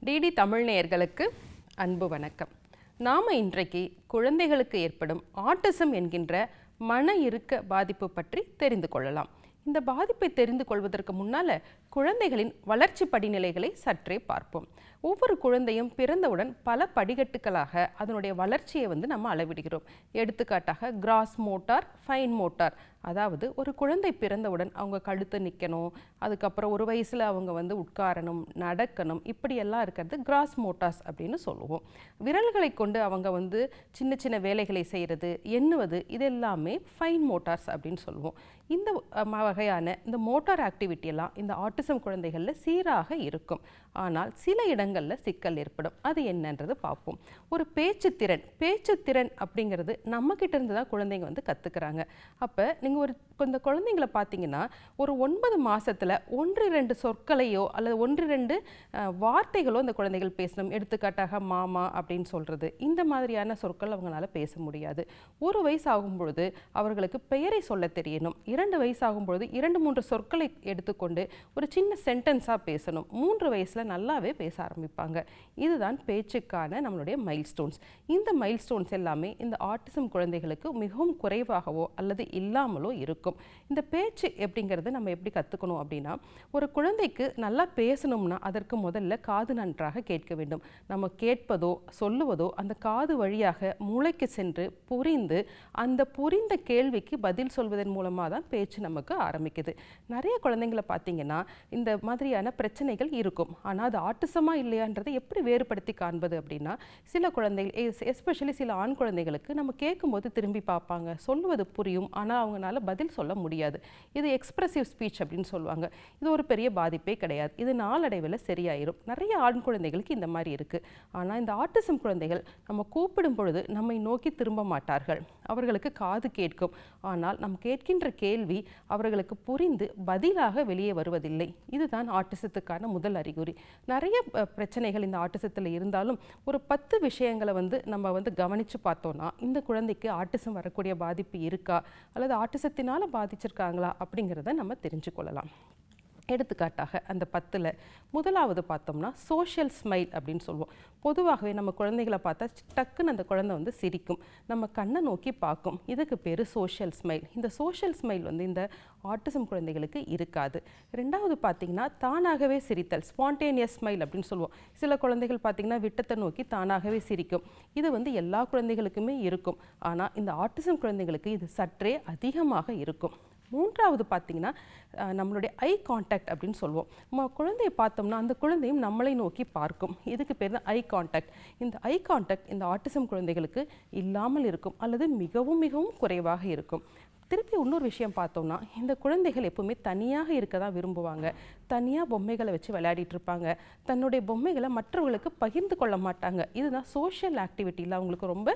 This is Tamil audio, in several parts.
டிடி தமிழ் நேயர்களுக்கு அன்பு வணக்கம். நாம் இன்றைக்கு குழந்தைகளுக்கு ஏற்படும் ஆட்டிசம் என்கின்ற மன இறுக்க பாதிப்பு பற்றி தெரிந்து கொள்ளலாம். இந்த பாதிப்பை தெரிந்து கொள்வதற்கு முன்னால் குழந்தைகளின் வளர்ச்சி படிநிலைகளை சற்றே பார்ப்போம். ஒவ்வொரு குழந்தையும் பிறந்தவுடன் பல படிக்கட்டுகளாக அதனுடைய வளர்ச்சியை நம்ம அளவிடுகிறோம். எடுத்துக்காட்டாக கிராஸ் மோட்டார், ஃபைன் மோட்டார். அதாவது ஒரு குழந்தை பிறந்தவுடன் அவங்க கழுத்து நிற்கணும், அதுக்கப்புறம் ஒரு வயசில் அவங்க உட்காரணும், நடக்கணும், இப்படியெல்லாம் இருக்கிறது கிராஸ் மோட்டார்ஸ் அப்படின்னு சொல்லுவோம். விரல்களை கொண்டு அவங்க சின்ன சின்ன வேலைகளை செய்கிறது, எண்ணுவது, இது எல்லாமே ஃபைன் மோட்டார்ஸ் அப்படின்னு சொல்லுவோம். இந்த வகையான இந்த மோட்டார் ஆக்டிவிட்டியெல்லாம் இந்த ஆட்டிசம் குழந்தைகளில் சீராக இருக்கும். ஆனால் சில இடங்களில் சிக்கல் ஏற்படும். அது என்னன்றது பார்ப்போம். ஒரு பேச்சுத்திறன் அப்படிங்கிறது நம்மக்கிட்ட இருந்து தான் குழந்தைங்க கற்றுக்கிறாங்க. அப்போ நீங்கள் இந்த குழந்தைங்களை பார்த்தீங்கன்னா ஒரு 9 மாதத்தில் 1-2 சொற்களையோ அல்லது 1-2 வார்த்தைகளோ இந்த குழந்தைகள் பேசணும். எடுத்துக்காட்டாக மாமா அப்படின்னு சொல்கிறது, இந்த மாதிரியான சொற்கள் அவங்களால பேச முடியாது. 1 வயசு ஆகும்பொழுது அவர்களுக்கு பெயரை சொல்ல தெரியணும். 2 வயசு ஆகும்பொழுது 2-3 சொற்களை எடுத்துக்கொண்டு ஒரு சின்ன சென்டென்ஸாக பேசணும். 3 வயசில் நல்லாவே பேச ஆரம்பிப்பாங்க. இதுதான் பேச்சுக்கான நம்மளுடைய மைல்ஸ்டோன்ஸ். இந்த மைல்ஸ்டோன்ஸ் எல்லாமே இந்த ஆட்டிசம் குழந்தைகளுக்கு மிகவும் குறைவாகவோ அல்லது இல்லாமலோ இருக்கும். இந்த பேச்சு எப்படிங்கிறது நம்ம எப்படி கற்றுக்கணும் அப்படின்னா, ஒரு குழந்தைக்கு நல்லா பேசணும்னா அதற்கு முதல்ல காது நன்றாக கேட்க வேண்டும். நம்ம கேட்பதோ சொல்லுவதோ அந்த காது வழியாக மூளைக்கு சென்று புரிந்து அந்த புரிந்த கேள்விக்கு பதில் சொல்வதன் மூலமாக தான் பேச்சு நமக்கு ஆரம்பிக்குது. நிறைய குழந்தைங்களை பார்த்தீங்கன்னா இந்த மாதிரியான பிரச்சனைகள் இருக்கும். ஆனால் அது ஆட்டிசமா இல்லையான்றதை எப்படி வேறுபடுத்தி காண்பது அப்படின்னா, சில குழந்தைகள் எஸ்பெஷலி சில ஆண் குழந்தைகளுக்கு நம்ம கேட்கும்போது திரும்பி பார்ப்பாங்க, சொல்லுவது புரியும், ஆனால் அவங்களால பதில் சொல்ல முடியாது. இது எக்ஸ்பிரசிவ் ஸ்பீச் அப்படின்னு சொல்லுவாங்க. இது ஒரு பெரிய பாதிப்பே கிடையாது. இது நாளடைவில் சரியாயிரும். நிறைய ஆண் குழந்தைகளுக்கு இந்த மாதிரி இருக்குது. ஆனால் இந்த ஆட்டிசம் குழந்தைகள் நம்ம கூப்பிடும் பொழுது நம்மை நோக்கி திரும்ப மாட்டார்கள். அவர்களுக்கு காது கேட்கும், ஆனால் நம் கேட்கின்ற கேள்வி அவர்களுக்கு புரிந்து பதிலாக வெளியே வருவதில்லை. இதுதான் ஆட்டிசத்துக்கான முதல் அறிகுறி. நிறைய பிரச்சனைகள் இந்த ஆட்டிசத்தில் இருந்தாலும் ஒரு 10 விஷயங்களை நம்ம கவனித்து பார்த்தோன்னா இந்த குழந்தைக்கு ஆட்டிசம் வரக்கூடிய பாதிப்பு இருக்கா அல்லது ஆட்டிசத்தினால் பாதிச்சிருக்காங்களா அப்படிங்கிறத நம்ம தெரிஞ்சு கொள்ளலாம். எடுத்துக்காட்டாக அந்த 10ல் முதலாவது பார்த்தோம்னா சோஷியல் ஸ்மைல் அப்படின்னு சொல்லுவோம். பொதுவாகவே நம்ம குழந்தைகளை பார்த்தா டக்குன்னு அந்த குழந்தை சிரிக்கும், நம்ம கண்ணை நோக்கி பார்க்கும். இதுக்கு பேர் சோஷியல் ஸ்மைல். இந்த சோஷியல் ஸ்மைல் இந்த ஆட்டிசம் குழந்தைகளுக்கு இருக்காது. ரெண்டாவது பார்த்தீங்கன்னா தானாகவே சிரித்தல், ஸ்பான்டேனியஸ் ஸ்மைல் அப்படின்னு சொல்லுவோம். சில குழந்தைகள் பார்த்தீங்கன்னா விட்டத்தை நோக்கி தானாகவே சிரிக்கும். இது எல்லா குழந்தைகளுக்குமே இருக்கும். ஆனால் இந்த ஆட்டிசம் குழந்தைகளுக்கு இது சற்றே அதிகமாக இருக்கும். மூன்றாவது பார்த்தீங்கன்னா நம்மளுடைய ஐ கான்டாக்ட் அப்படின்னு சொல்லுவோம். நம்ம குழந்தையை பார்த்தோம்னா அந்த குழந்தையும் நம்மளை நோக்கி பார்க்கும். இதுக்கு பேர் தான் ஐ கான்டாக்ட். இந்த ஐ கான்டாக்ட் இந்த ஆட்டிசம் குழந்தைகளுக்கு இல்லாமல் இருக்கும் அல்லது மிகவும் மிகவும் குறைவாக இருக்கும். திருப்பி இன்னொரு விஷயம் பார்த்தோம்னா இந்த குழந்தைகள் எப்பவுமே தனியாக இருக்க தான் விரும்புவாங்க. தனியாக பொம்மைகளை வச்சு விளையாடிட்டு இருப்பாங்க. தன்னுடைய பொம்மைகளை மற்றவர்களுக்கு பகிர்ந்து கொள்ள மாட்டாங்க. இதுதான் சோஷியல் ஆக்டிவிட்டியில் அவங்களுக்கு ரொம்ப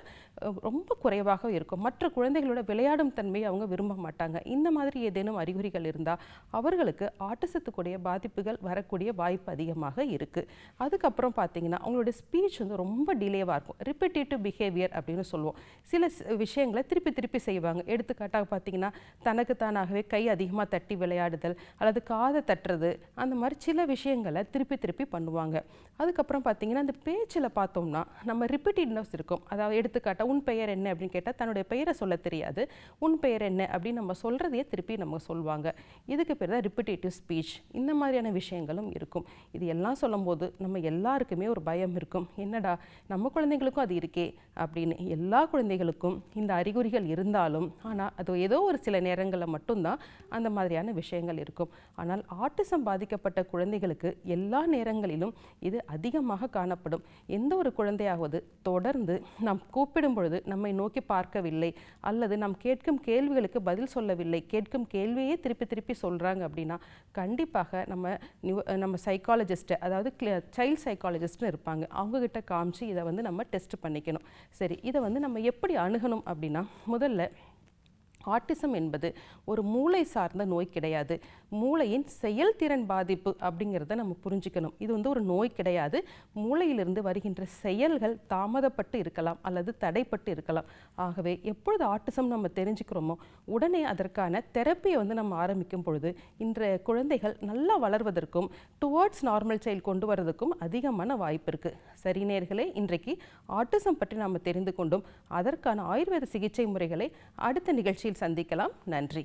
ரொம்ப குறைவாக இருக்கும். மற்ற குழந்தைகளோட விளையாடும் தன்மையை அவங்க விரும்ப மாட்டாங்க. இந்த மாதிரி ஏதேனும் அறிகுறிகள் இருந்தால் அவர்களுக்கு ஆட்டிசத்துக்குடைய பாதிப்புகள் வரக்கூடிய வாய்ப்பு அதிகமாக இருக்குது. அதுக்கப்புறம் பார்த்தீங்கன்னா அவங்களுடைய ஸ்பீச் ரொம்ப டிலேவாக இருக்கும். ரிப்பீட்டேட்டிவ் பிஹேவியர் அப்படின்னு சொல்லுவோம். சில விஷயங்களை திருப்பி திருப்பி செய்வாங்க. எடுத்துக்காட்டாக பார்த்தீங்கன்னா தனக்கு தானாகவே கை அதிகமாக தட்டி விளையாடுதல் அல்லது காதை தட்டுறது, அந்த மாதிரி சில விஷயங்களை திருப்பி திருப்பி பண்ணுவாங்க. அதுக்கப்புறம் பார்த்தீங்கன்னா இந்த பேச்சில் பார்த்தோம்னா நம்ம ரிப்பீட்டட்னஸ் இருக்கும். அதாவது எடுத்துக்காட்டாக உன் பெயர் என்ன அப்படின்னு கேட்டால் தன்னுடைய பெயரை சொல்ல தெரியாது. உன் பெயர் என்ன அப்படின்னு நம்ம சொல்கிறதையே திருப்பி நம்ம சொல்லுவாங்க. இதுக்கு பேர் தான் ரிப்பீட்டேட்டிவ் ஸ்பீச். இந்த மாதிரியான விஷயங்களும் இருக்கும். இது எல்லாம் சொல்லும்போது நம்ம எல்லாருக்குமே ஒரு பயம் இருக்கும். என்னடா நம்ம குழந்தைகளுக்கும் அது இருக்கே அப்படின்னு. எல்லா குழந்தைகளுக்கும் இந்த அறிகுறிகள் இருந்தாலும் ஆனால் அது ஏதோ ஒரு சில நேரங்களில் மட்டும்தான் அந்த மாதிரியான விஷயங்கள் இருக்கும். ஆனால் ஆட்டிசம் பாதிக்கப்பட்ட குழந்தைகளுக்கு எல்லா நேரங்களிலும் இது அதிகமாக காணப்படும். எந்த ஒரு குழந்தையாவது தொடர்ந்து நாம் கூப்பிடும் பொழுது நம்மை நோக்கி பார்க்கவில்லை அல்லது நாம் கேட்கும் கேள்விகளுக்கு பதில் சொல்லவில்லை, கேட்கும் கேள்வியே திருப்பி திருப்பி சொல்கிறாங்க அப்படின்னா கண்டிப்பாக நம்ம சைக்காலஜிஸ்ட்டு, அதாவது சைல்ட் சைக்காலஜிஸ்ட்னு இருப்பாங்க, அவங்கக்கிட்ட காமிச்சு இதை நம்ம டெஸ்ட் பண்ணிக்கணும். சரி, இதை நம்ம எப்படி அணுகணும் அப்படின்னா முதல்ல ஆட்டிசம் என்பது ஒரு மூளை சார்ந்த நோய் கிடையாது. மூளையின் செயல்திறன் பாதிப்பு அப்படிங்கிறத நம்ம புரிஞ்சுக்கணும். இது வந்து ஒரு நோய் கிடையாது. மூளையிலிருந்து வருகின்ற செயல்கள் தாமதப்பட்டு இருக்கலாம் அல்லது தடைப்பட்டு இருக்கலாம். ஆகவே எப்பொழுது ஆட்டிசம் நம்ம தெரிஞ்சுக்கிறோமோ உடனே அதற்கான தெரப்பியை வந்து நம்ம ஆரம்பிக்கும் பொழுது இன்றைய குழந்தைகள் நல்லா வளர்வதற்கும் டுவர்ட்ஸ் நார்மல் சைல்டு கொண்டு வரதுக்கும் அதிகமான வாய்ப்பு இருக்குது. சரி நேயர்களே, இன்றைக்கு ஆட்டிசம் பற்றி நாம் தெரிந்து கொண்டும் அதற்கான ஆயுர்வேத சிகிச்சை முறைகளை அடுத்த நிகழ்ச்சியில் சந்திக்கலாம். நன்றி.